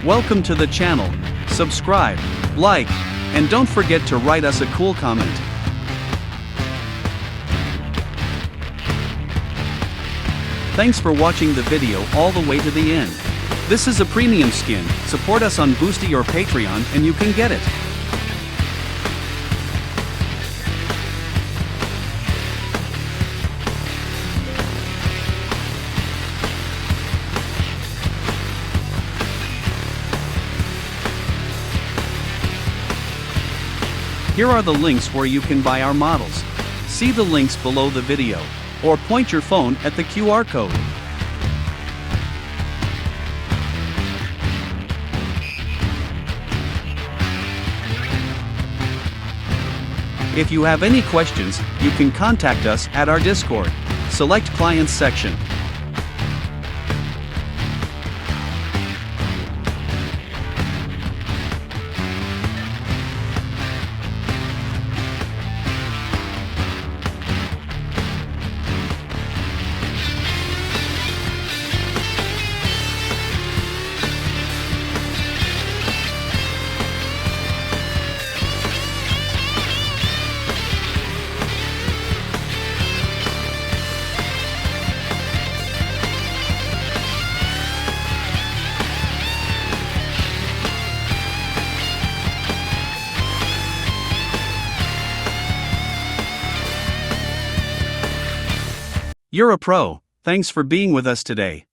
Welcome to the channel. Subscribe, like, and don't forget to write us a cool comment. Thanks for watching the video all the way to the end. This is a premium skin. Support us on Boosty or Patreon and you can get it. Here are the links where you can buy our models. See the links below the video, or point your phone at the QR code. If you have any questions, you can contact us at our Discord. Select Clients section. You're a pro. Thanks for being with us today.